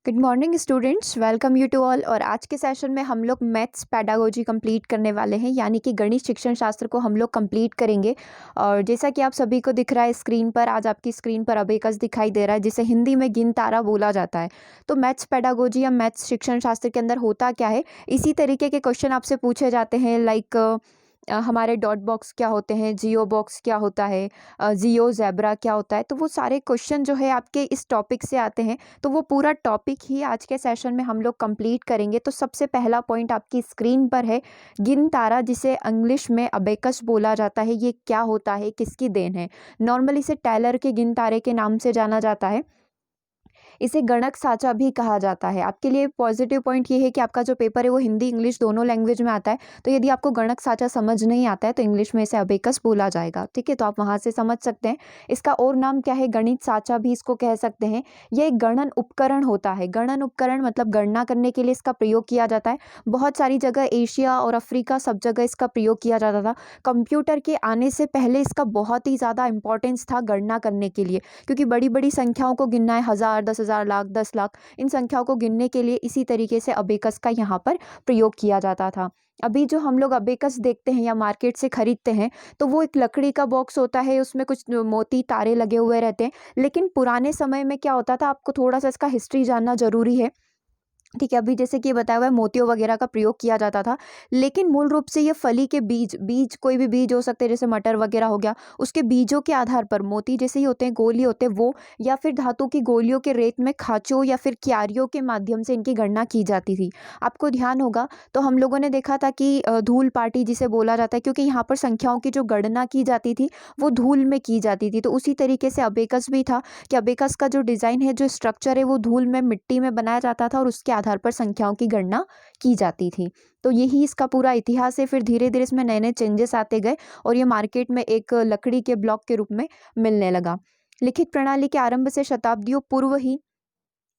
Good morning students, welcome you to all. और आज के सेशन में हम लोग मैथ्स पेडागोजी कंप्लीट करने वाले हैं, यानी कि गणित शिक्षण शास्त्र को हम लोग कंप्लीट करेंगे। और जैसा कि आप सभी को दिख रहा है स्क्रीन पर, आज आपकी स्क्रीन पर अबेकस दिखाई दे रहा है, जिसे हिंदी में गिन तारा बोला जाता है। तो मैथ्स पेडागोजी या मैथ्स शिक्षण शास्त्र के अंदर होता क्या है, इसी तरीके के क्वेश्चन आपसे पूछे जाते हैं। लाइक हमारे डॉट बॉक्स क्या होते हैं, जियो बॉक्स क्या होता है, जियो ज़ेब्रा क्या होता है। तो वो सारे क्वेश्चन जो है आपके इस टॉपिक से आते हैं। तो वो पूरा टॉपिक ही आज के सेशन में हम लोग कंप्लीट करेंगे। तो सबसे पहला पॉइंट आपकी स्क्रीन पर है, गिन तारा, जिसे इंग्लिश में अबेकस बोला जाता है। ये क्या होता है, किसकी देन है? नॉर्मली इसे टेलर के गिन तारे के नाम से जाना जाता है। इसे गणक साचा भी कहा जाता है। आपके लिए पॉजिटिव पॉइंट ये है कि आपका जो पेपर है वो हिंदी इंग्लिश दोनों लैंग्वेज में आता है। तो यदि आपको गणक साचा समझ नहीं आता है तो इंग्लिश में इसे अबेकस बोला जाएगा, ठीक है। तो आप वहाँ से समझ सकते हैं। इसका और नाम क्या है, गणित साचा भी इसको कह सकते हैं। यह एक गणन उपकरण होता है। गणन उपकरण मतलब गणना करने के लिए इसका प्रयोग किया जाता है। बहुत सारी जगह एशिया और अफ्रीका सब जगह इसका प्रयोग किया जाता था। कंप्यूटर के आने से पहले इसका बहुत ही ज़्यादा इंपॉर्टेंस था गणना करने के लिए, क्योंकि बड़ी बड़ी संख्याओं को गिनना है, 1000, 10,000, लाख, 10 लाख, इन संख्याओं को गिनने के लिए इसी तरीके से अबेकस का यहाँ पर प्रयोग किया जाता था। अभी जो हम लोग अबेकस देखते हैं या मार्केट से खरीदते हैं, तो वो एक लकड़ी का बॉक्स होता है, उसमें कुछ मोती तारे लगे हुए रहते हैं। लेकिन पुराने समय में क्या होता था, आपको थोड़ा सा इसका हिस्ट्री जानना जरूरी है, ठीक है। अभी जैसे कि बताया हुआ है, मोतियों वगैरह का प्रयोग किया जाता था। लेकिन मूल रूप से ये फली के बीज बीज कोई भी बीज हो सकते हैं, जैसे मटर वगैरह हो गया, उसके बीजों के आधार पर मोती जैसे ही होते हैं, गोली होते हैं वो, या फिर धातु की गोलियों के रेत में खांचों या फिर क्यारियों के माध्यम से इनकी गणना की जाती थी। आपको ध्यान होगा तो हम लोगों ने देखा था कि धूल पाटी जिसे बोला जाता है, क्योंकि यहाँ पर संख्याओं की जो गणना की जाती थी वो धूल में की जाती थी। तो उसी तरीके से अबेकस भी था कि अबेकस का जो डिज़ाइन है, जो स्ट्रक्चर है, वो धूल में, मिट्टी में बनाया जाता था और उसके आधार पर संख्याओं की गणना की जाती थी। तो यही इसका पूरा इतिहास है। फिर धीरे धीरे इसमें नए नए चेंजेस आते गए और ये मार्केट में एक लकड़ी के ब्लॉक के रूप में मिलने लगा। लिखित प्रणाली के आरंभ से शताब्दियों पूर्व ही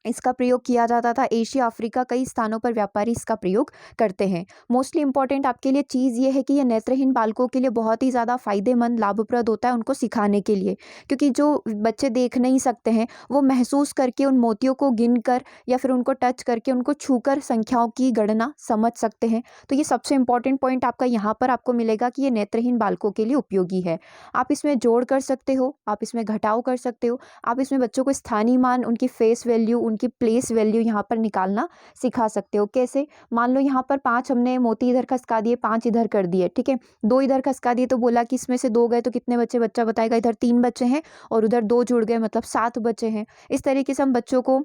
इसका प्रयोग किया जाता था। एशिया, अफ्रीका, कई स्थानों पर व्यापारी इसका प्रयोग करते हैं। मोस्टली इंपॉर्टेंट आपके लिए चीज़ ये है कि ये नेत्रहीन बालकों के लिए बहुत ही ज़्यादा फायदेमंद, लाभप्रद होता है उनको सिखाने के लिए, क्योंकि जो बच्चे देख नहीं सकते हैं वो महसूस करके उन मोतियों को गिन कर या फिर उनको टच करके, उनको छूकर संख्याओं की गणना समझ सकते हैं। तो ये सबसे इंपॉर्टेंट पॉइंट आपका यहाँ पर आपको मिलेगा कि ये नेत्रहीन बालकों के लिए उपयोगी है। आप इसमें जोड़ कर सकते हो, आप इसमें घटाव कर सकते हो, आप इसमें बच्चों को स्थानीय मान, उनकी फेस वैल्यू, उनकी प्लेस वैल्यू यहाँ पर निकालना सिखा सकते हो। कैसे? मान लो यहाँ पर 5 हमने मोती इधर खसका दिए, 5 इधर कर दिए, ठीक है। 2 इधर खसका दिए तो बोला कि इसमें से 2 गए तो कितने बच्चे, बच्चा बताएगा इधर 3 बच्चे हैं और उधर 2 जुड़ गए मतलब 7 बच्चे हैं। इस तरीके से हम बच्चों को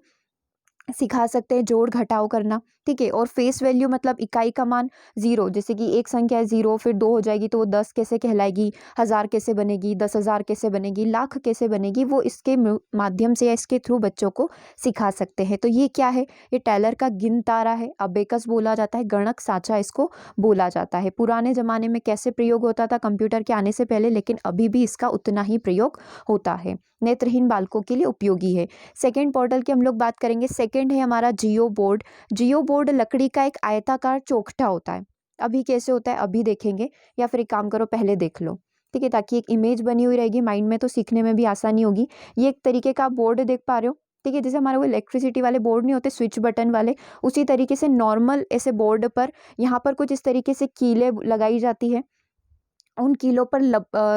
सिखा सकते हैं जोड़ घटाव करना, ठीक है। और फेस वैल्यू मतलब इकाई का मान 0, जैसे कि एक संख्या है 0, फिर 2 हो जाएगी तो वो 10 कैसे कहलाएगी, 1000 कैसे बनेगी, 10,000 कैसे बनेगी, लाख कैसे बनेगी, वो इसके माध्यम से या इसके थ्रू बच्चों को सिखा सकते हैं। तो ये क्या है, ये टेलर का गिन तारा है, अबेकस बोला जाता है, गणक साचा इसको बोला जाता है। पुराने ज़माने में कैसे प्रयोग होता था कंप्यूटर के आने से पहले, लेकिन अभी भी इसका उतना ही प्रयोग होता है। नेत्रहीन बालकों के लिए उपयोगी है। सेकेंड पोर्टल की हम लोग बात करेंगे। सेकेंड है हमारा जियो बोर्ड। जियो बोर्ड लकड़ी का एक आयताकार चोखटा होता है। अभी कैसे होता है अभी देखेंगे, या फिर एक काम करो पहले देख लो, ठीक है, ताकि एक इमेज बनी हुई रहेगी माइंड में, तो सीखने में भी आसानी होगी। ये एक तरीके का बोर्ड देख पा रहे हो, ठीक है। जैसे हमारे वो इलेक्ट्रिसिटी वाले बोर्ड नहीं होते स्विच बटन वाले, उसी तरीके से नॉर्मल ऐसे बोर्ड पर यहाँ पर कुछ इस तरीके से कीलें लगाई जाती है। उन कीलों पर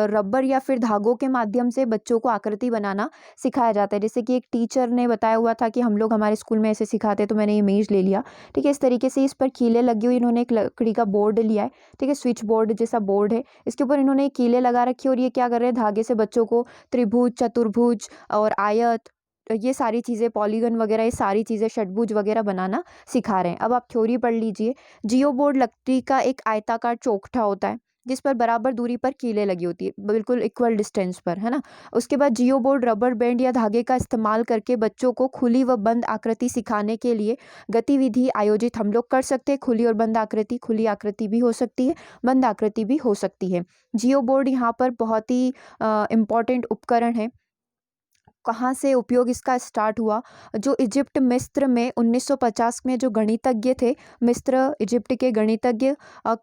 रबर या फिर धागों के माध्यम से बच्चों को आकृति बनाना सिखाया जाता है। जैसे कि एक टीचर ने बताया हुआ था कि हम लोग हमारे स्कूल में ऐसे सिखाते हैं, तो मैंने इमेज ले लिया, ठीक है। इस तरीके से इस पर कीलें लगी हुई, इन्होंने एक लकड़ी का बोर्ड लिया है, ठीक है, स्विच बोर्ड जैसा बोर्ड है। इसके ऊपर इन्होंने कीलें लगा रखी है और ये क्या कर रहे हैं, धागे से बच्चों को त्रिभुज, चतुर्भुज और आयत, ये सारी चीज़ें, पॉलीगन वगैरह, ये सारी चीज़ें, षटभुज वगैरह बनाना सिखा रहे हैं। अब आप थ्योरी पढ़ लीजिए। जियो बोर्ड लकड़ी का एक आयताकार चोखटा होता है जिस पर बराबर दूरी पर कीलें लगी होती है, बिल्कुल इक्वल डिस्टेंस पर, है ना। उसके बाद जियो बोर्ड रबर बैंड या धागे का इस्तेमाल करके बच्चों को खुली व बंद आकृति सिखाने के लिए गतिविधि आयोजित हम लोग कर सकते हैं। खुली और बंद आकृति, खुली आकृति भी हो सकती है, बंद आकृति भी हो सकती है। जियो बोर्ड यहाँ पर बहुत ही इम्पॉर्टेंट उपकरण है। कहाँ से उपयोग इसका स्टार्ट हुआ। जो इजिप्ट मिस्र में 1950 में जो गणितज्ञ थे, मिस्र इजिप्ट के गणितज्ञ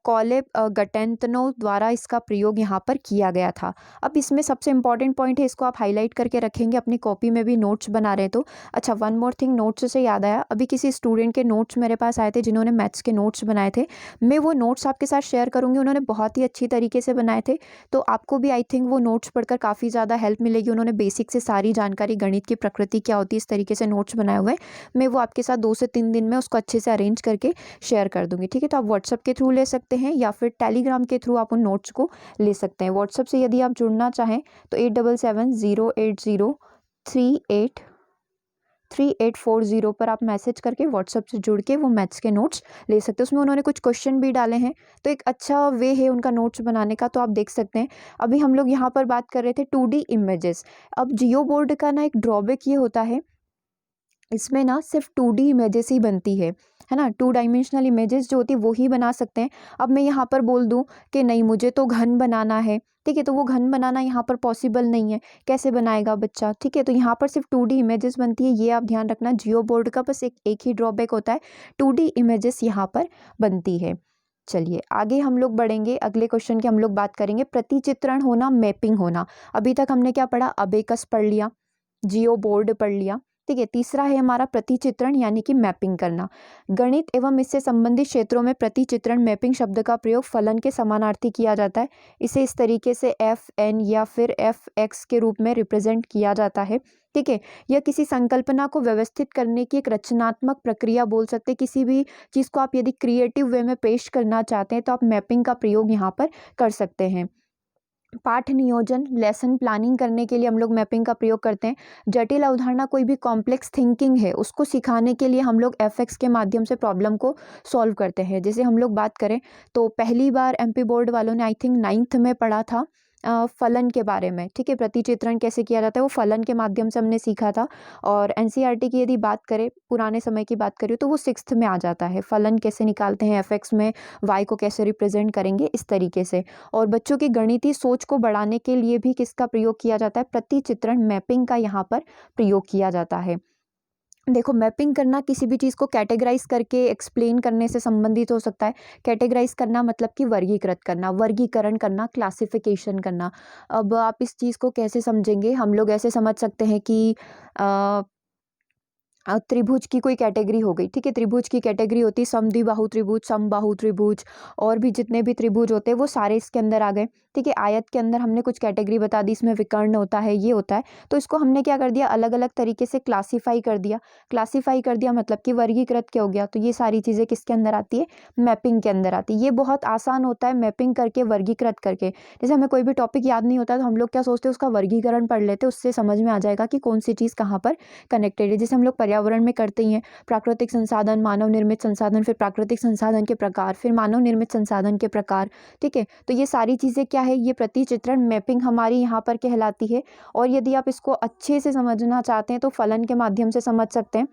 कॉलेब गटेंतनो द्वारा इसका प्रयोग यहाँ पर किया गया था। अब इसमें सबसे इंपॉर्टेंट पॉइंट है, इसको आप हाईलाइट करके रखेंगे अपनी कॉपी में भी नोट्स बना रहे तो। अच्छा, वन मोर थिंग, नोट्स से याद आया, अभी किसी स्टूडेंट के नोट्स मेरे पास आए थे जिन्होंने मैथ्स के नोट्स बनाए थे। मैं वो नोट्स आपके साथ शेयर करूँगी, उन्होंने बहुत ही अच्छी तरीके से बनाए थे, तो आपको भी आई थिंक वो नोट्स पढ़कर काफ़ी ज़्यादा हेल्प मिलेगी। उन्होंने बेसिक से सारी जानकारी, गणित की प्रकृति क्या होती है, इस तरीके से नोट्स बनाए हुए हैं। मैं वो आपके साथ 2 से 3 दिन में उसको अच्छे से अरेंज करके शेयर कर दूँगी, ठीक है। तो आप व्हाट्सअप के थ्रू ले सकते हैं या फिर टेलीग्राम के थ्रू आप उन नोट्स को ले सकते हैं। व्हाट्सअप से यदि आप जुड़ना चाहें तो 8770803840 पर आप मैसेज करके व्हाट्सअप से जुड़ के वो मैथ्स के नोट्स ले सकते हैं। उसमें उन्होंने कुछ क्वेश्चन भी डाले हैं, तो एक अच्छा वे है उनका नोट्स बनाने का, तो आप देख सकते हैं। अभी हम लोग यहाँ पर बात कर रहे थे 2D इमेजेस। अब जियो बोर्ड का ना एक ड्रॉबैक ये होता है, इसमें ना सिर्फ 2D इमेजेस ही बनती है ना। 2 डायमेंशनल इमेजेस जो होती है वो ही बना सकते हैं। अब मैं यहाँ पर बोल दूँ कि नहीं मुझे तो घन बनाना है, ठीक है, तो वो घन बनाना यहाँ पर पॉसिबल नहीं है, कैसे बनाएगा बच्चा, ठीक है। तो यहाँ पर सिर्फ 2D इमेजेस बनती है, ये आप ध्यान रखना। जियो बोर्ड का बस एक ही ड्रॉबैक होता है, 2D इमेजेस यहाँ पर बनती है। चलिए आगे हम लोग बढ़ेंगे, अगले क्वेश्चन की हम लोग बात करेंगे, प्रतिचित्रण होना, मैपिंग होना। अभी तक हमने क्या पढ़ा, अबेकस पढ़ लिया, जियो बोर्ड पढ़ लिया, ठीक है। तीसरा है हमारा प्रतिचित्रण यानी कि मैपिंग करना। गणित एवं इससे संबंधित क्षेत्रों में प्रतिचित्रण मैपिंग शब्द का प्रयोग फलन के समानार्थी किया जाता है। इसे इस तरीके से एफ एन या फिर एफ एक्स के रूप में रिप्रेजेंट किया जाता है, ठीक है। यह किसी संकल्पना को व्यवस्थित करने की एक रचनात्मक प्रक्रिया बोल सकते हैं। किसी भी चीज़ को आप यदि क्रिएटिव वे में पेश करना चाहते हैं तो आप मैपिंग का प्रयोग यहाँ पर कर सकते हैं। पाठ नियोजन, लेसन प्लानिंग करने के लिए हम लोग मैपिंग का प्रयोग करते हैं। जटिल अवधारणा, कोई भी कॉम्प्लेक्स थिंकिंग है उसको सिखाने के लिए हम लोग एफएक्स के माध्यम से प्रॉब्लम को सॉल्व करते हैं। जैसे हम लोग बात करें तो पहली बार एमपी बोर्ड वालों ने आई थिंक 9th में पढ़ा था फलन के बारे में, ठीक है। प्रतिचित्रण कैसे किया जाता है वो फलन के माध्यम से हमने सीखा था। और एनसीईआरटी की यदि बात करें, पुराने समय की बात करें तो वो 6th में आ जाता है, फलन कैसे निकालते हैं एफएक्स में, वाई को कैसे रिप्रेजेंट करेंगे, इस तरीके से। और बच्चों की गणितीय सोच को बढ़ाने के लिए भी किसका प्रयोग किया जाता है, प्रतिचित्रण मैपिंग का यहाँ पर प्रयोग किया जाता है। देखो, मैपिंग करना किसी भी चीज़ को कैटेगराइज करके एक्सप्लेन करने से संबंधित हो सकता है। कैटेगराइज करना मतलब कि वर्गीकृत करना, वर्गीकरण करना, क्लासिफिकेशन करना। अब आप इस चीज़ को कैसे समझेंगे, हम लोग ऐसे समझ सकते हैं कि त्रिभुज की कोई कैटेगरी हो गई, ठीक है। त्रिभुज की कैटेगरी होती है समद्विबाहु त्रिभुज, समबाहु त्रिभुज, और भी जितने भी त्रिभुज होते हैं वो सारे इसके अंदर आ गए, ठीक है। आयत के अंदर हमने कुछ कैटेगरी बता दी, इसमें विकर्ण होता है, ये होता है, तो इसको हमने क्या कर दिया, अलग अलग तरीके से क्लासीफाई कर दिया। क्लासीफाई कर दिया मतलब कि वर्गीकृत क्या हो गया, तो ये सारी चीज़ें किसके अंदर आती है, मैपिंग के अंदर आती है। ये बहुत आसान होता है मैपिंग करके, वर्गीकृत करके। जैसे हमें कोई भी टॉपिक याद नहीं होता तो हम लोग क्या सोचते हैं, उसका वर्गीकरण पढ़ लेते हैं, उससे समझ में आ जाएगा कि कौन सी चीज़ कहाँ पर कनेक्टेड है। जैसे हम लोग पर्यावरण में करते ही हैं, प्राकृतिक संसाधन, मानव निर्मित संसाधन, फिर प्राकृतिक संसाधन के प्रकार, फिर मानव निर्मित संसाधन के प्रकार, ठीक है। तो ये सारी चीज़ें क्या है, ये प्रतिचित्रण मैपिंग हमारी यहाँ पर कहलाती है। और यदि आप इसको अच्छे से समझना चाहते हैं तो फलन के माध्यम से समझ सकते हैं।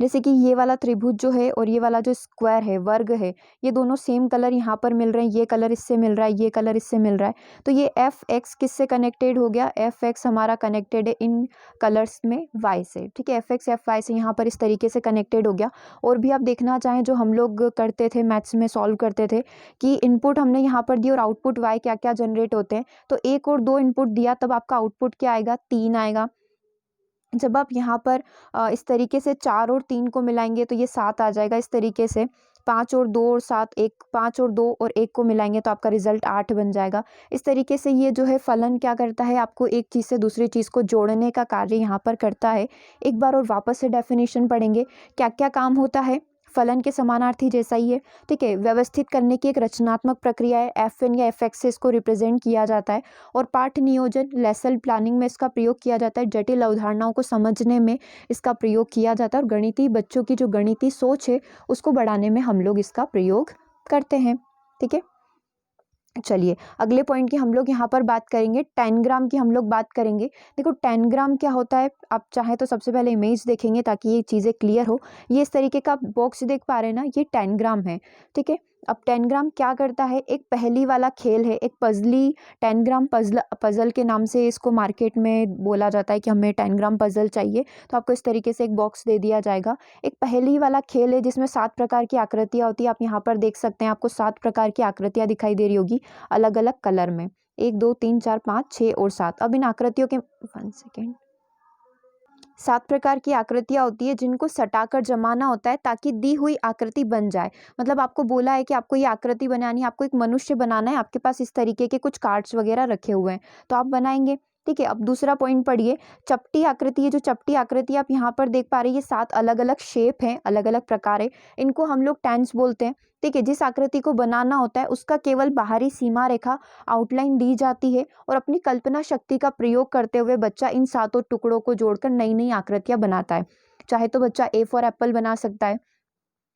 जैसे कि ये वाला त्रिभुज जो है और ये वाला जो स्क्वायर है, वर्ग है, ये दोनों सेम कलर यहाँ पर मिल रहे हैं, ये कलर इससे मिल रहा है, ये कलर इससे मिल रहा है, तो ये एफ एक्स किससे कनेक्टेड हो गया, एफ एक्स हमारा कनेक्टेड है इन कलर्स में वाई से, ठीक है। एफ एक्स एफ वाई से यहाँ पर इस तरीके से कनेक्टेड हो गया। और भी आप देखना चाहें जो हम लोग करते थे मैथ्स में, सॉल्व करते थे कि इनपुट हमने यहाँ पर दिया और आउटपुट वाई क्या क्या जनरेट होते हैं, तो 1 और 2 इनपुट दिया तब आपका आउटपुट क्या आएगा, 3 आएगा। जब आप यहाँ पर इस तरीके से 4 और 3 को मिलाएंगे तो ये 7 आ जाएगा। इस तरीके से 5 और 2 और 7, 5 और 2 और 1 को मिलाएंगे तो आपका रिजल्ट 8 बन जाएगा। इस तरीके से ये जो है फलन क्या करता है, आपको एक चीज़ से दूसरी चीज़ को जोड़ने का कार्य यहाँ पर करता है। एक बार और वापस से डेफिनेशन पढ़ेंगे, क्या क्या काम होता है, फलन के समानार्थी जैसा ही है, ठीक है। व्यवस्थित करने की एक रचनात्मक प्रक्रिया है, एफ एन या एफ एक्स से इसको रिप्रेजेंट किया जाता है। और पाठ नियोजन, लेसन प्लानिंग में इसका प्रयोग किया जाता है। जटिल अवधारणाओं को समझने में इसका प्रयोग किया जाता है। और गणितीय बच्चों की जो गणितीय सोच है उसको बढ़ाने में हम लोग इसका प्रयोग करते हैं, ठीक है। चलिए अगले पॉइंट की हम लोग यहाँ पर बात करेंगे, 10 ग्राम की हम लोग बात करेंगे। देखो 10 ग्राम क्या होता है, आप चाहें तो सबसे पहले इमेज देखेंगे ताकि ये चीज़ें क्लियर हो। ये इस तरीके का बॉक्स देख पा रहे हैं ना, ये 10 ग्राम है, ठीक है। अब 10 ग्राम क्या करता है, एक पहेली वाला खेल है, एक पजली 10 ग्राम पजल के नाम से इसको मार्केट में बोला जाता है कि हमें 10 ग्राम पजल चाहिए। तो आपको इस तरीके से एक बॉक्स दे दिया जाएगा। एक पहेली वाला खेल है जिसमें 7 प्रकार की आकृतियाँ होती है। आप यहाँ पर देख सकते हैं, आपको 7 प्रकार की आकृतियाँ दिखाई दे रही होगी अलग अलग कलर में, 1 2 3 4 5 6 और 7। अब इन आकृतियों के 1 सेकेंड 7 प्रकार की आकृतियाँ होती है जिनको सटाकर जमाना होता है ताकि दी हुई आकृति बन जाए। मतलब आपको बोला है कि आपको ये आकृति बनानी है, आपको एक मनुष्य बनाना है, आपके पास इस तरीके के कुछ कार्ड्स वगैरह रखे हुए हैं, तो आप बनाएंगे। ठीक है, अब दूसरा पॉइंट पढ़िए, चपटी आकृति है। जो चपटी आकृति आप यहाँ पर देख पा रहे हैं, ये 7 अलग अलग शेप हैं, अलग अलग प्रकार है, इनको हम लोग टेंस बोलते हैं। ठीक है, जिस आकृति को बनाना होता है उसका केवल बाहरी सीमा रेखा आउटलाइन दी जाती है और अपनी कल्पना शक्ति का प्रयोग करते हुए बच्चा इन 7 टुकड़ों को जोड़कर नई नई आकृतियां बनाता है। चाहे तो बच्चा ए फॉर एप्पल बना सकता है,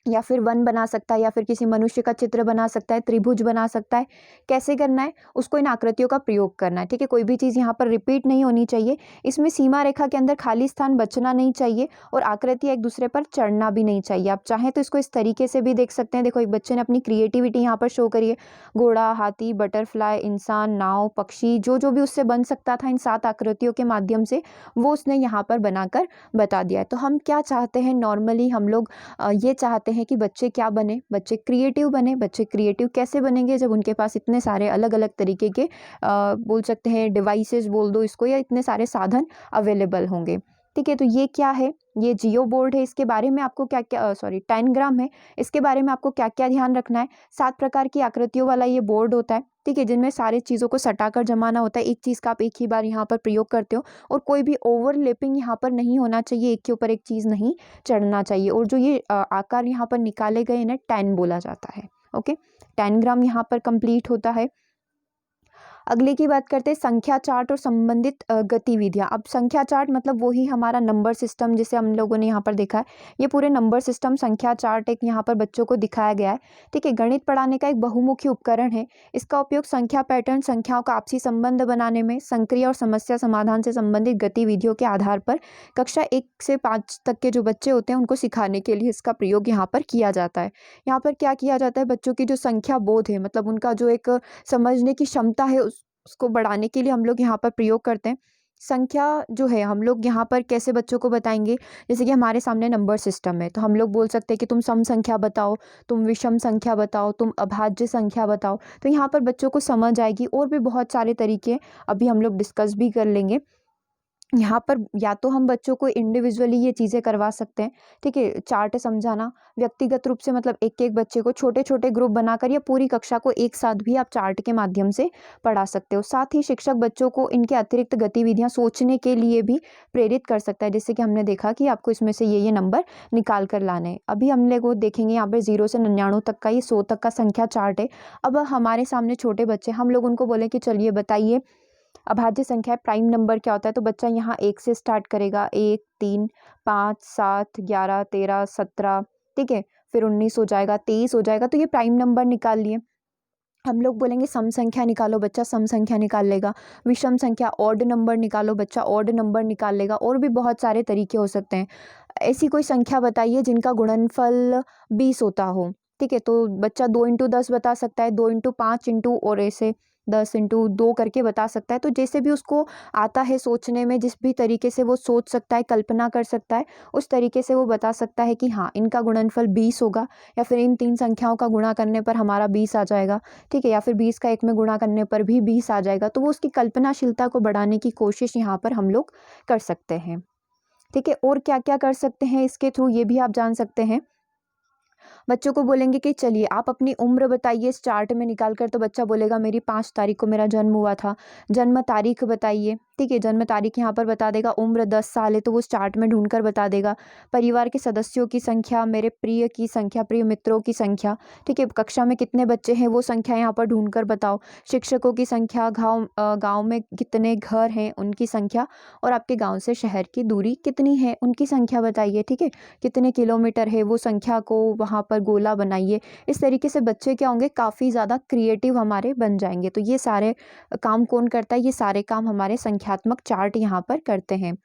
या फिर वन बना सकता है, या फिर किसी मनुष्य का चित्र बना सकता है, त्रिभुज बना सकता है। कैसे करना है, उसको इन आकृतियों का प्रयोग करना है। ठीक है, कोई भी चीज़ यहाँ पर रिपीट नहीं होनी चाहिए, इसमें सीमा रेखा के अंदर खाली स्थान बचना नहीं चाहिए और आकृतियाँ एक दूसरे पर चढ़ना भी नहीं चाहिए। आप चाहें तो इसको इस तरीके से भी देख सकते हैं। देखो, एक बच्चे ने अपनी क्रिएटिविटी यहाँ पर शो करी है। घोड़ा, हाथी, बटरफ्लाई, इंसान, नाव, पक्षी, जो जो भी उससे बन सकता था इन 7 आकृतियों के माध्यम से, वो उसने यहाँ पर बनाकर बता दिया है। तो हम क्या चाहते हैं, नॉर्मली हम लोग ये चाहते हैं कि बच्चे क्या बने, बच्चे क्रिएटिव बने। बच्चे क्रिएटिव कैसे बनेंगे, जब उनके पास इतने सारे अलग अलग तरीके के बोल सकते हैं डिवाइसेस बोल दो इसको, या इतने सारे साधन अवेलेबल होंगे। ठीक है, तो ये क्या है, ये जियो बोर्ड है। इसके बारे में आपको क्या क्या 10 ग्राम है, इसके बारे में आपको क्या क्या ध्यान रखना है। 7 प्रकार की आकृतियों वाला ये बोर्ड होता है। ठीक है, जिनमें सारी चीज़ों को सटाकर जमाना होता है। एक चीज़ का आप एक ही बार यहाँ पर प्रयोग करते हो और कोई भी ओवरलैपिंग यहाँ पर नहीं होना चाहिए, एक के ऊपर एक चीज़ नहीं चढ़ना चाहिए। और जो ये आकार यहाँ पर निकाले गए ना, 10 बोला जाता है। ओके, 10 ग्राम यहाँ पर कंप्लीट होता है। अगले की बात करते हैं संख्या चार्ट और संबंधित गतिविधियां। अब संख्या चार्ट मतलब वही हमारा नंबर सिस्टम जिसे हम लोगों ने यहाँ पर देखा है। ये पूरे नंबर सिस्टम संख्या चार्ट एक यहाँ पर बच्चों को दिखाया गया है। ठीक है, गणित पढ़ाने का एक बहुमुखी उपकरण है। इसका उपयोग संख्या पैटर्न, संख्याओं का आपसी संबंध बनाने में, संक्रिया और समस्या समाधान से संबंधित गतिविधियों के आधार पर कक्षा 1 से 5 तक के जो बच्चे होते हैं उनको सिखाने के लिए इसका प्रयोग यहाँ पर किया जाता है। यहाँ पर क्या किया जाता है, बच्चों की जो संख्या बोध है, मतलब उनका जो एक समझने की क्षमता है उसको बढ़ाने के लिए हम लोग यहाँ पर प्रयोग करते हैं। संख्या जो है हम लोग यहाँ पर कैसे बच्चों को बताएंगे, जैसे कि हमारे सामने नंबर सिस्टम है, तो हम लोग बोल सकते हैं कि तुम सम संख्या बताओ, तुम विषम संख्या बताओ, तुम अभाज्य संख्या बताओ। तो यहाँ पर बच्चों को समझ आएगी। और भी बहुत सारे तरीके अभी हम लोग डिस्कस भी कर लेंगे। यहाँ पर या तो हम बच्चों को इंडिविजुअली ये चीज़ें करवा सकते हैं। ठीक है, चार्ट समझाना व्यक्तिगत रूप से, मतलब एक एक बच्चे को छोटे छोटे ग्रुप बनाकर या पूरी कक्षा को एक साथ भी आप चार्ट के माध्यम से पढ़ा सकते हो। साथ ही शिक्षक बच्चों को इनके अतिरिक्त गतिविधियाँ सोचने के लिए भी प्रेरित कर सकता है। जैसे कि हमने देखा कि आपको इसमें से ये नंबर निकाल कर लाने हैं। अभी हम लोग वो देखेंगे यहाँ पर 0 से 99 तक का, ये 100 तक का संख्या चार्ट है। अब हमारे सामने छोटे बच्चे, हम लोग उनको बोले कि चलिए बताइए अभाज्य संख्या प्राइम नंबर क्या होता है। तो बच्चा यहाँ 1 से स्टार्ट करेगा, 1 3 5 7 11 13 17। ठीक है, फिर 19 हो जाएगा, 23 हो जाएगा। तो ये प्राइम नंबर निकाल लिए। हम लोग बोलेंगे सम संख्या निकालो, बच्चा सम संख्या निकाल लेगा। विषम संख्या ऑड नंबर निकालो, बच्चा ऑड नंबर निकाल लेगा। और भी बहुत सारे तरीके हो सकते हैं। ऐसी कोई संख्या बताइए जिनका गुणनफल 20 होता हो। ठीक है, तो बच्चा 2 × 10 बता सकता है, 2 × 5 इंटू और ऐसे 10 × 2 करके बता सकता है। तो जैसे भी उसको आता है सोचने में, जिस भी तरीके से वो सोच सकता है, कल्पना कर सकता है, उस तरीके से वो बता सकता है कि हाँ इनका गुणनफल 20 होगा, या फिर इन 3 संख्याओं का गुणा करने पर हमारा 20 आ जाएगा। ठीक है, या फिर 20 का 1 में गुणा करने पर भी 20 आ जाएगा। तो वो उसकी कल्पनाशीलता को बढ़ाने की कोशिश यहाँ पर हम लोग कर सकते हैं। ठीक है, और क्या क्या कर सकते हैं इसके थ्रू, ये भी आप जान सकते हैं। बच्चों को बोलेंगे कि चलिए आप अपनी उम्र बताइए इस चार्ट में निकाल कर। तो बच्चा बोलेगा मेरी 5 तारीख को मेरा जन्म हुआ था, जन्म तारीख बताइए। ठीक है, जन्म तारीख यहाँ पर बता देगा। उम्र 10 साल है तो वो उस चार्ट में ढूंढकर बता देगा। परिवार के सदस्यों की संख्या, मेरे प्रिय की संख्या, प्रिय मित्रों की संख्या। ठीक है, कक्षा में कितने बच्चे हैं वो संख्या यहाँ पर ढूंढकर बताओ। शिक्षकों की संख्या, गाँव में कितने घर हैं उनकी संख्या, और आपके गाँव से शहर की दूरी कितनी है उनकी संख्या बताइए। ठीक है, कितने किलोमीटर है वो संख्या को वहाँ पर गोला बनाइए। इस तरीके से बच्चे क्या होंगे, काफ़ी ज़्यादा क्रिएटिव हमारे बन जाएंगे। तो ये सारे काम कौन करता है, ये सारे काम हमारे संख्यात्मक चार्ट यहाँ पर करते हैं।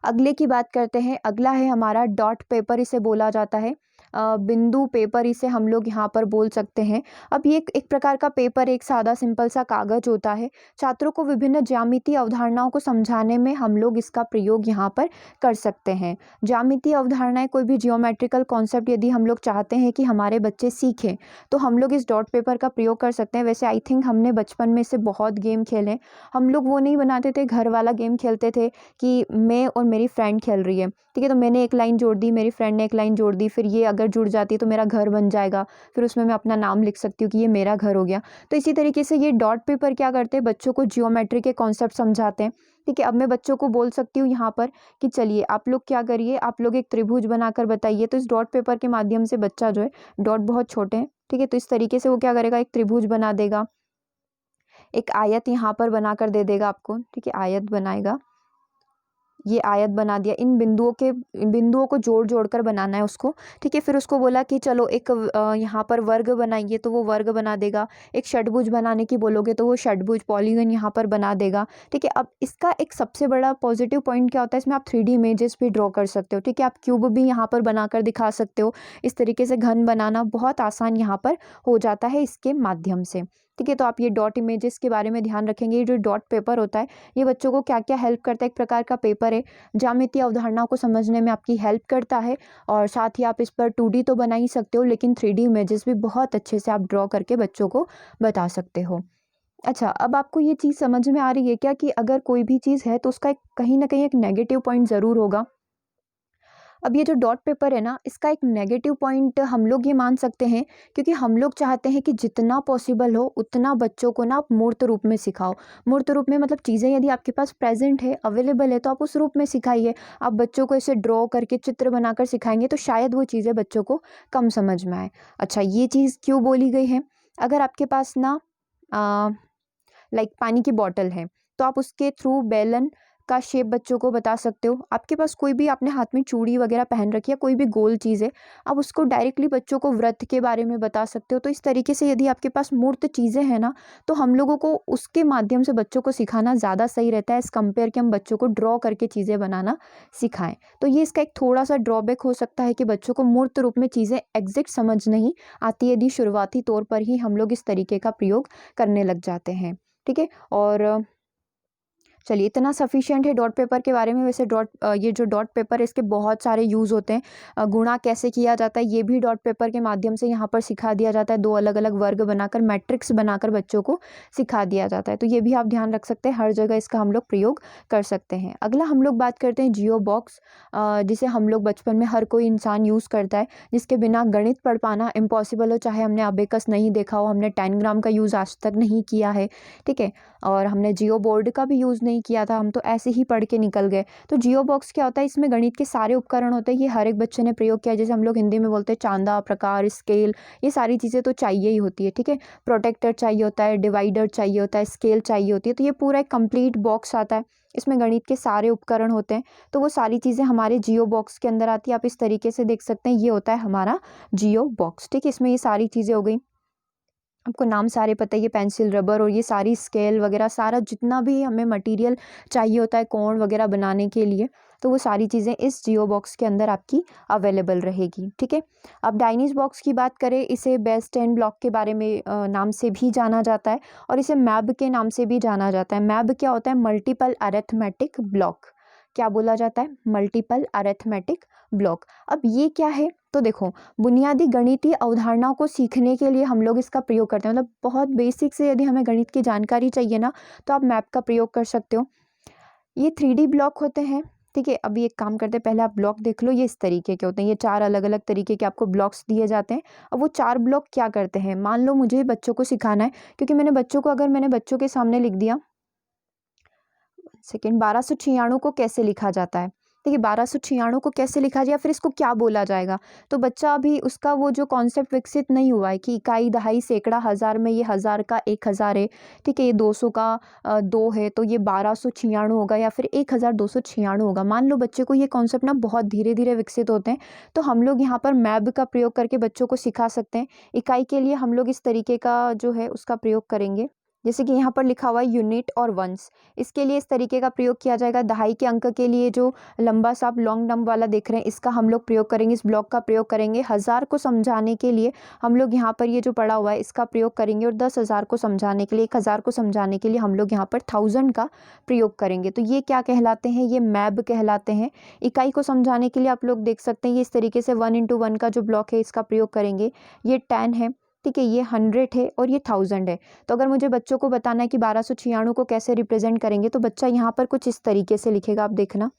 अगले की बात करते हैं। अगला है हमारा डॉट पेपर, इसे बोला जाता है। बिंदु पेपर इसे हम लोग यहाँ पर बोल सकते हैं। अब ये एक प्रकार का पेपर, एक सादा सिंपल सा कागज होता है। छात्रों को विभिन्न ज्यामितीय अवधारणाओं को समझाने में हम लोग इसका प्रयोग यहाँ पर कर सकते हैं। ज्यामितीय अवधारणाएं, कोई भी जियोमेट्रिकल कॉन्सेप्ट यदि हम लोग चाहते हैं कि हमारे बच्चे सीखें तो हम लोग इस डॉट पेपर का प्रयोग कर सकते हैं। वैसे आई थिंक हमने बचपन में से बहुत गेम खेले। हम लोग वो नहीं बनाते थे, घर वाला गेम खेलते थे कि मैं और मेरी फ्रेंड खेल रही है, ठीक है, तो मैंने एक लाइन जोड़ दी, मेरी फ्रेंड ने एक लाइन जोड़ दी, फिर ये अगर जुड़ जाती है तो मेरा घर बन जाएगा, फिर उसमें मैं अपना नाम लिख सकती हूँ कि ये मेरा घर हो गया। तो इसी तरीके से ये डॉट पेपर क्या करते हैं, बच्चों को जियोमेट्री के कॉन्सेप्ट समझाते हैं। ठीक है, अब मैं बच्चों को बोल सकती हूँ यहाँ पर कि चलिए आप लोग क्या करिए, आप लोग एक त्रिभुज बनाकर बताइए। तो इस डॉट पेपर के माध्यम से बच्चा जो है, डॉट बहुत छोटे हैं, ठीक है, तो इस तरीके से वो क्या करेगा, एक त्रिभुज बना देगा, एक आयत यहाँ पर बनाकर दे देगा आपको, ठीक है, आयत बनाएगा, ये आयत बना दिया। इन बिंदुओं को जोड़ जोड़ कर बनाना है उसको, ठीक है। फिर उसको बोला कि चलो एक यहाँ पर वर्ग बनाइए, तो वो वर्ग बना देगा। एक षटभुज बनाने की बोलोगे तो वो षटभुज पॉलीगन यहाँ पर बना देगा, ठीक है। अब इसका एक सबसे बड़ा पॉजिटिव पॉइंट क्या होता है, इसमें आप 3D इमेजेस भी ड्रॉ कर सकते हो, ठीक है। आप क्यूब भी यहाँ पर बनाकर दिखा सकते हो। इस तरीके से घन बनाना बहुत आसान यहाँ पर हो जाता है इसके माध्यम से, ठीक है। तो आप ये डॉट इमेजेस के बारे में ध्यान रखेंगे। ये जो डॉट पेपर होता है ये बच्चों को क्या क्या हेल्प करता है, एक प्रकार का पेपर है, ज्यामितीय अवधारणाओं को समझने में आपकी हेल्प करता है। और साथ ही आप इस पर 2D तो बना ही सकते हो, लेकिन 3D इमेजेस भी बहुत अच्छे से आप ड्रॉ करके बच्चों को बता सकते हो। अच्छा, अब आपको ये चीज़ समझ में आ रही है क्या कि अगर कोई भी चीज़ है तो उसका कहीं ना कहीं एक नेगेटिव पॉइंट ज़रूर होगा। अब ये जो डॉट पेपर है ना, इसका एक नेगेटिव पॉइंट हम लोग ये मान सकते हैं, क्योंकि हम लोग चाहते हैं कि जितना पॉसिबल हो उतना बच्चों को ना आप मूर्त रूप में सिखाओ। मूर्त रूप में मतलब चीज़ें यदि आपके पास प्रेजेंट है, अवेलेबल है, तो आप उस रूप में सिखाइए। आप बच्चों को इसे ड्रॉ करके चित्र बनाकर सिखाएंगे तो शायद वो चीज़ें बच्चों को कम समझ में आए। अच्छा, ये चीज़ क्यों बोली गई है, अगर आपके पास ना लाइक पानी की बॉटल है तो आप उसके थ्रू बेलन का शेप बच्चों को बता सकते हो। आपके पास कोई भी, आपने हाथ में चूड़ी वगैरह पहन रखी है, कोई भी गोल चीज़ है, आप उसको डायरेक्टली बच्चों को व्रत के बारे में बता सकते हो। तो इस तरीके से यदि आपके पास मूर्त चीज़ें हैं ना, तो हम लोगों को उसके माध्यम से बच्चों को सिखाना ज़्यादा सही रहता है एज़ कम्पेयर कि हम बच्चों को ड्रॉ करके चीज़ें बनाना सिखाएं। तो ये इसका एक थोड़ा सा ड्रॉबैक हो सकता है कि बच्चों को मूर्त रूप में चीज़ें एग्जैक्ट समझ नहीं आती यदि शुरुआती तौर पर ही हम लोग इस तरीके का प्रयोग करने लग जाते हैं, ठीक है। और चलिए, इतना सफिशिएंट है डॉट पेपर के बारे में। वैसे ये जो डॉट पेपर है इसके बहुत सारे यूज़ होते हैं। गुणा कैसे किया जाता है ये भी डॉट पेपर के माध्यम से यहाँ पर सिखा दिया जाता है। 2 अलग अलग वर्ग बनाकर, मैट्रिक्स बनाकर बच्चों को सिखा दिया जाता है। तो ये भी आप ध्यान रख सकते हैं, हर जगह इसका हम लोग प्रयोग कर सकते हैं। अगला हम लोग बात करते हैं जियो बॉक्स, जिसे हम लोग बचपन में हर कोई इंसान यूज़ करता है, जिसके बिना गणित पढ़ पाना इम्पॉसिबल हो। चाहे हमने अबेकस नहीं देखा हो, हमने 10 ग्राम का यूज़ आज तक नहीं किया है, ठीक है, और हमने जियो बोर्ड का भी यूज़ नहीं किया था, हम तो ऐसे ही पढ़ के निकल गए। तो जियो बॉक्स क्या होता है, इसमें गणित के सारे उपकरण होते हैं। ये हर एक बच्चे ने प्रयोग किया, जैसे हम लोग हिंदी में बोलते हैं चांदा, प्रकार, स्केल, ये सारी चीज़ें तो चाहिए ही होती है, ठीक है। प्रोटेक्टर चाहिए होता है, डिवाइडर चाहिए होता है, स्केल चाहिए होती है। तो ये पूरा एक कंप्लीट बॉक्स आता है, इसमें गणित के सारे उपकरण होते हैं। तो वो सारी चीज़ें हमारे जियो बॉक्स के अंदर आती है। आप इस तरीके से देख सकते हैं, ये होता है हमारा जियो बॉक्स, ठीक है। इसमें ये सारी चीज़ें हो गई, आपको नाम सारे पता है, ये पेंसिल, रबर और ये सारी स्केल वगैरह, सारा जितना भी हमें मटेरियल चाहिए होता है कोण वगैरह बनाने के लिए, तो वो सारी चीज़ें इस जियो बॉक्स के अंदर आपकी अवेलेबल रहेगी, ठीक है। अब डाइनिस बॉक्स की बात करें, इसे बेस 10 ब्लॉक के बारे में नाम से भी जाना जाता है, और इसे मैब के नाम से भी जाना जाता है। मैब क्या होता है, मल्टीपल अरिथमेटिक ब्लॉक। क्या बोला जाता है, मल्टीपल अरिथमेटिक ब्लॉक। अब ये क्या है, तो देखो, बुनियादी गणितीय अवधारणाओं को सीखने के लिए हम लोग इसका प्रयोग करते हैं। मतलब बहुत बेसिक से यदि हमें गणित की जानकारी चाहिए ना, तो आप मैप का प्रयोग कर सकते हो। ये 3D ब्लॉक होते हैं, ठीक है। अभी एक काम करते हैं, पहले आप ब्लॉक देख लो, ये इस तरीके के होते हैं। ये 4 अलग अलग तरीके के आपको ब्लॉक्स दिए जाते हैं। अब वो 4 ब्लॉक क्या करते हैं, मान लो मुझे बच्चों को सिखाना है, क्योंकि मैंने बच्चों के सामने लिख दिया, सेकेंड, 1296 को कैसे लिखा जाता है, देखिए 1296 को कैसे लिखा जाए, फिर इसको क्या बोला जाएगा। तो बच्चा अभी उसका वो जो कॉन्सेप्ट विकसित नहीं हुआ है कि इकाई, दहाई, सैकड़ा, हज़ार में ये 1000 का 1000 है, ठीक है, ये 200 का 2 है, तो ये 1296 होगा या फिर 1296 होगा। मान लो बच्चे को ये कॉन्सेप्ट ना बहुत धीरे धीरे विकसित होते हैं, तो हम लोग यहाँ पर मैब का प्रयोग करके बच्चों को सिखा सकते हैं। इकाई के लिए हम लोग इस तरीके का जो है उसका प्रयोग करेंगे, जैसे कि यहाँ पर लिखा हुआ है यूनिट और वंस, इसके लिए इस तरीके का प्रयोग किया जाएगा। दहाई के अंक के लिए जो लंबा सा आप लॉन्ग नंबर वाला देख रहे हैं, इसका हम लोग प्रयोग करेंगे, इस ब्लॉक का प्रयोग करेंगे। 1000 को समझाने के लिए हम लोग यहाँ पर ये जो पड़ा हुआ है इसका प्रयोग करेंगे, और 10,000 को समझाने के लिए, 1000 को समझाने के लिए हम लोग यहाँ पर 1000 का प्रयोग करेंगे। तो ये क्या कहलाते हैं, ये मैब कहलाते हैं। इकाई को समझाने के लिए आप लोग देख सकते हैं ये इस तरीके से 1 × 1 का जो ब्लॉक है इसका प्रयोग करेंगे। ये 10 है, ठीक है, ये 100 है और ये 1000 है। तो अगर मुझे बच्चों को बताना है कि 1296 को कैसे रिप्रेजेंट करेंगे, तो बच्चा यहाँ पर कुछ इस तरीके से लिखेगा, आप देखना,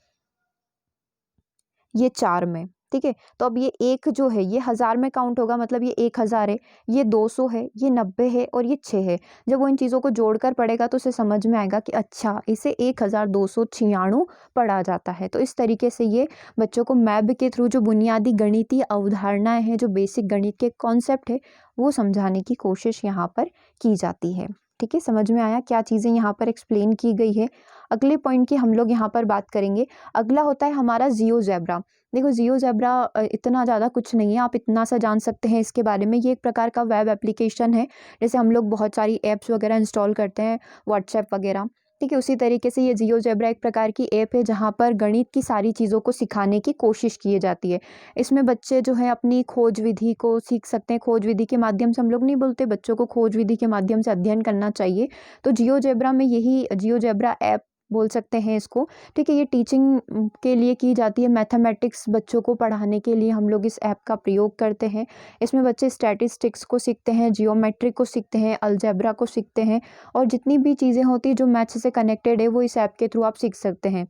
ये 4 में, ठीक है। तो अब ये 1 जो है ये 1000 में काउंट होगा, मतलब ये 1000 है, ये 200 है, ये 90 है और ये 6 है। जब वो इन चीज़ों को जोड़कर पढ़ेगा तो उसे समझ में आएगा कि अच्छा इसे 1296 पढ़ा जाता है। तो इस तरीके से ये बच्चों को मैब के थ्रू जो बुनियादी गणितीय अवधारणाएं हैं, जो बेसिक गणित के कॉन्सेप्ट है, वो समझाने की कोशिश यहाँ पर की जाती है। ठीक है, समझ में आया क्या चीज़ें यहाँ पर एक्सप्लेन की गई है। अगले पॉइंट की हम लोग यहाँ पर बात करेंगे। अगला होता है हमारा जियोजेब्रा। देखो जियोजेब्रा इतना ज़्यादा कुछ नहीं है, आप इतना सा जान सकते हैं इसके बारे में। ये एक प्रकार का वेब एप्लीकेशन है, जैसे हम लोग बहुत सारी ऐप्स वगैरह इंस्टॉल करते हैं, व्हाट्सएप वगैरह, ठीक है। उसी तरीके से ये जियोजेब्रा एक प्रकार की ऐप है जहाँ पर गणित की सारी चीज़ों को सिखाने की कोशिश की जाती है। इसमें बच्चे जो है अपनी खोज विधि को सीख सकते हैं। खोज विधि के माध्यम से, हम लोग नहीं बोलते बच्चों को खोज विधि के माध्यम से अध्ययन करना चाहिए, तो जियोजेब्रा में यही जियोजेब्रा ऐप बोल सकते हैं इसको, ठीक है। ये टीचिंग के लिए की जाती है, मैथमेटिक्स बच्चों को पढ़ाने के लिए हम लोग इस ऐप का प्रयोग करते हैं। इसमें बच्चे स्टैटिस्टिक्स को सीखते हैं, जियोमेट्री को सीखते हैं, अलजेब्रा को सीखते हैं, और जितनी भी चीज़ें होती हैं जो मैथ्स से कनेक्टेड है वो इस ऐप के थ्रू आप सीख सकते हैं।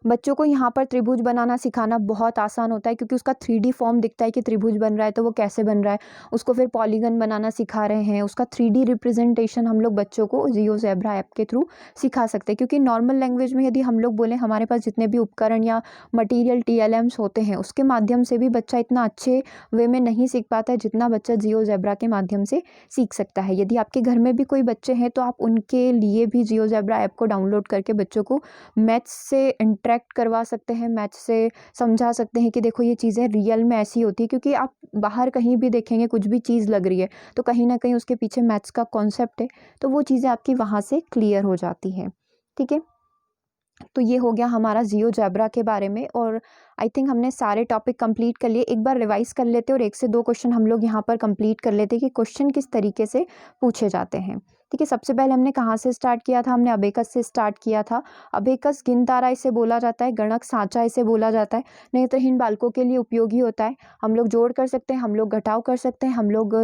बच्चों को यहाँ पर त्रिभुज बनाना सिखाना बहुत आसान होता है, क्योंकि उसका 3D फॉर्म दिखता है कि त्रिभुज बन रहा है, तो वो कैसे बन रहा है, उसको फिर पॉलीगन बनाना सिखा रहे हैं। उसका 3D रिप्रेजेंटेशन हम लोग बच्चों को जियोजेब्रा ऐप के थ्रू सिखा सकते हैं। क्योंकि नॉर्मल लैंग्वेज में यदि हम लोग बोलें, हमारे पास जितने भी उपकरण या मटीरियल TLMs होते हैं, उसके माध्यम से भी बच्चा इतना अच्छे वे में नहीं सीख पाता है जितना बच्चा जियोजेब्रा के माध्यम से सीख सकता है। यदि आपके घर में भी कोई बच्चे हैं तो आप उनके लिए भी जियोजेब्रा ऐप को डाउनलोड करके बच्चों को मैथ्स से इंटरेक्ट करवा सकते हैं, मैथ्स से समझा सकते हैं कि देखो ये चीज़ें रियल में ऐसी होती है। क्योंकि आप बाहर कहीं भी देखेंगे कुछ भी चीज़ लग रही है, तो कहीं ना कहीं उसके पीछे मैथ्स का कॉन्सेप्ट है, तो वो चीज़ें आपकी वहाँ से क्लियर हो जाती हैं, ठीक है। तो ये हो गया हमारा जियोजेब्रा के बारे में, और आई थिंक हमने सारे टॉपिक कंप्लीट कर लिए। एक बार रिवाइज कर लेते और 1 से 2 क्वेश्चन हम लोग यहाँ पर कंप्लीट कर लेते कि क्वेश्चन किस तरीके से पूछे जाते हैं, ठीक है। सबसे पहले हमने कहाँ से स्टार्ट किया था, हमने अबेकस से स्टार्ट किया था। अबेकस गिनतारा इसे बोला जाता है, गणक सांचा इसे बोला जाता है, नेत्रहीन बालकों के लिए उपयोगी होता है। हम लोग जोड़ कर सकते हैं, हम लोग घटाव कर सकते हैं, हम लोग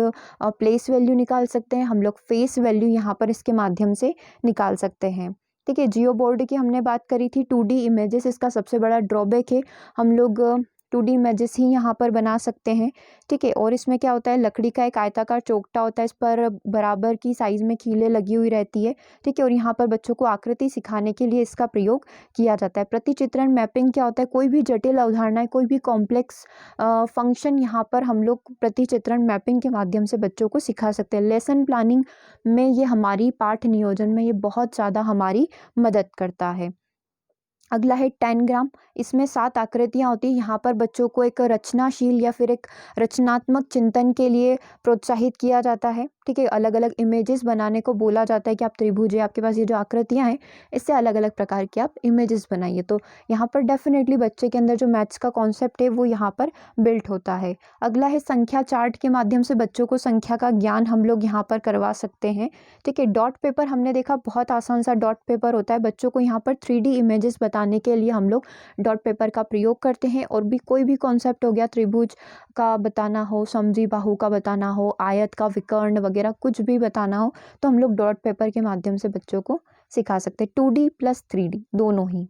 प्लेस वैल्यू निकाल सकते हैं, हम लोग फेस वैल्यू यहाँ पर इसके माध्यम से निकाल सकते हैं, ठीक है। जियो बोर्ड की हमने बात करी थी, 2D इमेजेस इसका सबसे बड़ा ड्रॉबैक है, हम लोग 2D इमेजेस ही यहाँ पर बना सकते हैं, ठीक है। और इसमें क्या होता है, लकड़ी का एक आयताकार चोखटा होता है, इस पर बराबर की साइज़ में कीलें लगी हुई रहती है, ठीक है। और यहाँ पर बच्चों को आकृति सिखाने के लिए इसका प्रयोग किया जाता है। प्रतिचित्रण मैपिंग क्या होता है, कोई भी जटिल अवधारणाएं, कोई भी कॉम्प्लेक्स फंक्शन यहाँ पर हम लोग प्रतिचित्रण मैपिंग के माध्यम से बच्चों को सिखा सकते हैं। लेसन प्लानिंग में ये हमारी पाठ नियोजन में ये बहुत ज़्यादा हमारी मदद करता है। अगला है टैनग्राम, इसमें 7 आकृतियाँ होती हैं। यहाँ पर बच्चों को एक रचनाशील या फिर एक रचनात्मक चिंतन के लिए प्रोत्साहित किया जाता है, ठीक है। अलग अलग इमेजेस बनाने को बोला जाता है कि आप त्रिभुज है, आपके पास ये जो आकृतियाँ हैं, इससे अलग अलग प्रकार की आप इमेजेस बनाइए। तो यहाँ पर डेफिनेटली बच्चे के अंदर जो मैथ्स का कॉन्सेप्ट है वो यहाँ पर बिल्ट होता है। अगला है संख्या चार्ट के माध्यम से बच्चों को संख्या का ज्ञान हम लोग यहाँ पर करवा सकते हैं, ठीक है। डॉट पेपर हमने देखा बहुत आसान सा डॉट पेपर होता है, बच्चों को यहाँ पर 3D इमेजेस बताने के लिए हम लोग डॉट पेपर का प्रयोग करते हैं। और भी कोई भी कॉन्सेप्ट हो गया, त्रिभुज का बताना हो, समद्विबाहु का बताना हो, आयत का विकर्ण वगैरह कुछ भी बताना हो, तो हम लोग डॉट पेपर के माध्यम से बच्चों को सिखा सकते हैं, 2D + 3D दोनों ही।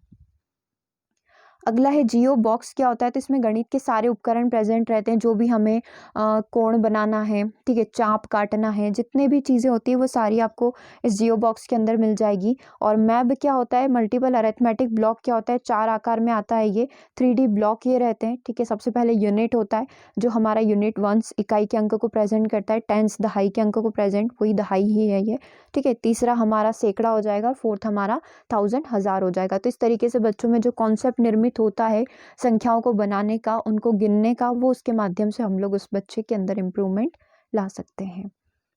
अगला है जियो बॉक्स, क्या होता है, तो इसमें गणित के सारे उपकरण प्रेजेंट रहते हैं, जो भी हमें कोण बनाना है, ठीक है, चाप काटना है, जितने भी चीज़ें होती है वो सारी आपको इस जियो बॉक्स के अंदर मिल जाएगी। और मैब क्या होता है, मल्टीपल अरिथमेटिक ब्लॉक क्या होता है, 4 आकार में आता है ये, 3D ब्लॉक ये रहते हैं, ठीक है। सबसे पहले यूनिट होता है, जो हमारा यूनिट वंस इकाई के अंक को प्रेजेंट करता है, टेंस दहाई के अंक को प्रेजेंट, वही दहाई ही है ये, ठीक है। तीसरा हमारा सैकड़ा हो जाएगा, फोर्थ हमारा 1000 1000 हो जाएगा। तो इस तरीके से बच्चों में जो कॉन्सेप्ट निर्मित होता है संख्याओं को बनाने का, उनको गिनने का, वो उसके माध्यम से हम लोग उस बच्चे के अंदर इम्प्रूवमेंट ला सकते हैं,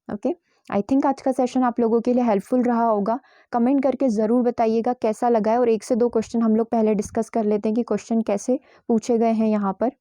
ओके। आई थिंक आज का सेशन आप लोगों के लिए हेल्पफुल रहा होगा। कमेंट करके ज़रूर बताइएगा कैसा लगा है, और 1 से 2 क्वेश्चन हम लोग पहले डिस्कस कर लेते हैं कि क्वेश्चन कैसे पूछे गए हैं यहाँ पर।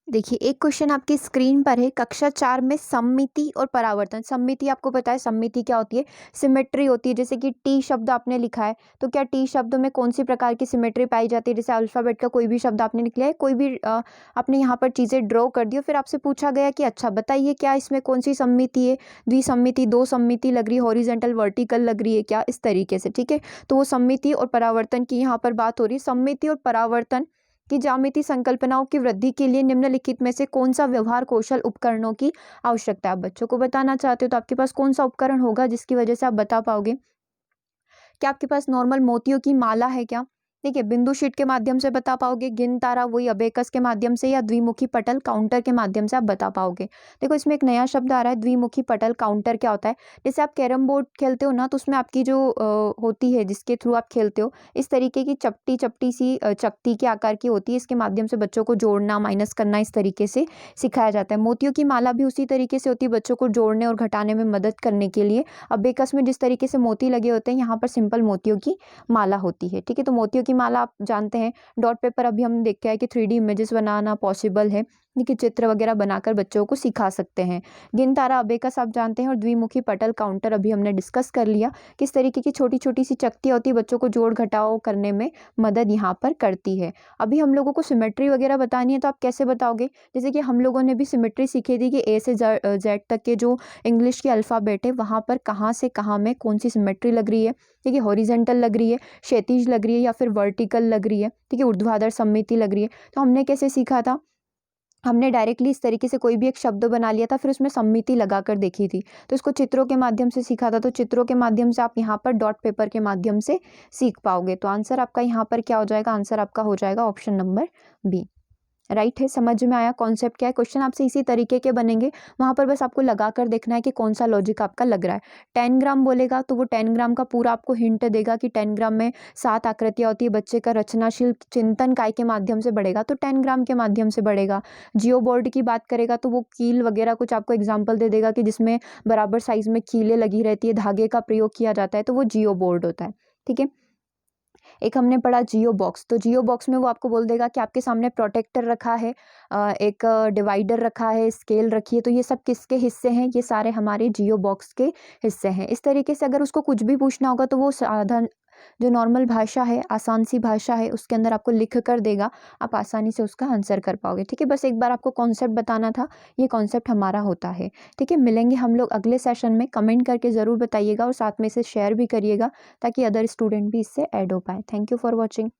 देखिए, एक क्वेश्चन आपकी स्क्रीन पर है, कक्षा 4 में सममिति और परावर्तन। सममिति आपको पता है, सममिति क्या होती है? सिमेट्री होती है। जैसे कि टी शब्द आपने लिखा है, तो क्या टी शब्द में कौन सी प्रकार की सिमेट्री पाई जाती है? जैसे अल्फ़ाबेट का कोई भी शब्द आपने लिख लिया है, कोई भी आपने यहाँ पर चीज़ें ड्रॉ कर दी और फिर आपसे पूछा गया कि अच्छा बताइए क्या इसमें कौन-सी सममिति है? द्विसम्मिति, दो सममिति लग रही है, हॉरिज़ॉन्टल, वर्टिकल लग रही है क्या? इस तरीके से, ठीक है? तो वो सममिति और परावर्तन की यहाँ पर बात हो रही है। सममिति और परावर्तन कि ज्यामिति संकल्पनाओं की वृद्धि के लिए निम्नलिखित में से कौन सा व्यवहार कौशल उपकरणों की आवश्यकता है? आप बच्चों को बताना चाहते हो तो आपके पास कौन सा उपकरण होगा जिसकी वजह से आप बता पाओगे? क्या आपके पास नॉर्मल मोतियों की माला है क्या? देखिए, बिंदु शीट के माध्यम से बता पाओगे, गिन तारा वही अबेकस के माध्यम से, या द्विमुखी पटल काउंटर के माध्यम से आप बता पाओगे? देखो, इसमें एक नया शब्द आ रहा है, द्विमुखी पटल काउंटर क्या होता है? जैसे आप कैरम बोर्ड खेलते हो ना, तो उसमें आपकी जो होती है जिसके थ्रू आप खेलते हो, इस तरीके की चपटी चपटी सी चकती के आकार की होती है, इसके माध्यम से बच्चों को जोड़ना माइनस करना इस तरीके से सिखाया जाता है। मोतियों की माला भी उसी तरीके से होती है, बच्चों को जोड़ने और घटाने में मदद करने के लिए। अबेकस में जिस तरीके से मोती लगे होते हैं, यहाँ पर सिंपल मोतियों की माला होती है, ठीक है? तो मोतियों की माला आप जानते हैं। डॉट पेपर अभी हमने देखा है कि 3D इमेजेस बनाना पॉसिबल है, देखिए चित्र वगैरह बनाकर बच्चों को सिखा सकते हैं। गिन तारा अबेकस आप जानते हैं, और द्विमुखी पटल काउंटर अभी हमने डिस्कस कर लिया, किस तरीके की छोटी छोटी सी चकतियाँ होती है, बच्चों को जोड़ घटाव करने में मदद यहाँ पर करती है। अभी हम लोगों को सिमेट्री वगैरह बतानी है, तो आप कैसे बताओगे? जैसे कि हम लोगों ने भी सिमेट्री सीखी थी कि ए से जेड तक के जो इंग्लिश के अल्फ़ाबेट है, वहाँ पर कहाँ से कहाँ में कौन सी सिमेट्री लग रही है। ठीक है, हॉरिजेंटल लग रही है, क्षैतिज लग रही है, या फिर वर्टिकल लग रही है, ठीक है, ऊर्ध्वाधर सममिति लग रही है। तो हमने कैसे सीखा था? हमने डायरेक्टली इस तरीके से कोई भी एक शब्द बना लिया था, फिर उसमें सममिति लगाकर देखी थी। तो इसको चित्रों के माध्यम से सीखा था, तो चित्रों के माध्यम से आप यहाँ पर डॉट पेपर के माध्यम से सीख पाओगे। तो आंसर आपका यहाँ पर क्या हो जाएगा? आंसर आपका हो जाएगा ऑप्शन नंबर बी। राइट है, समझ में आया कॉन्सेप्ट क्या है? क्वेश्चन आपसे इसी तरीके के बनेंगे, वहाँ पर बस आपको लगा कर देखना है कि कौन सा लॉजिक आपका लग रहा है। 10 ग्राम बोलेगा तो वो 10 ग्राम का पूरा आपको हिंट देगा कि 10 ग्राम में 7 आकृतियाँ होती है, बच्चे का रचनाशील चिंतन काय के माध्यम से बढ़ेगा, तो 10 ग्राम के माध्यम से बढ़ेगा। जियो बोर्ड की बात करेगा तो वो कील वगैरह कुछ आपको एग्जाम्पल दे देगा कि जिसमें बराबर साइज में कीलें लगी रहती है, धागे का प्रयोग किया जाता है, तो वो जियो बोर्ड होता है, ठीक है। एक हमने पढ़ा जियो बॉक्स, तो जियो बॉक्स में वो आपको बोल देगा कि आपके सामने प्रोटेक्टर रखा है, एक डिवाइडर रखा है, स्केल रखी है, तो ये सब किसके हिस्से हैं? ये सारे हमारे जियो बॉक्स के हिस्से हैं। इस तरीके से अगर उसको कुछ भी पूछना होगा तो वो साधारण जो नॉर्मल भाषा है, आसान सी भाषा है, उसके अंदर आपको लिख कर देगा, आप आसानी से उसका आंसर कर पाओगे, ठीक है। बस एक बार आपको कॉन्सेप्ट बताना था, ये कॉन्सेप्ट हमारा होता है, ठीक है। मिलेंगे हम लोग अगले सेशन में, कमेंट करके ज़रूर बताइएगा और साथ में इसे शेयर भी करिएगा ताकि अदर स्टूडेंट भी इससे ऐड हो पाए। Thank you for watching.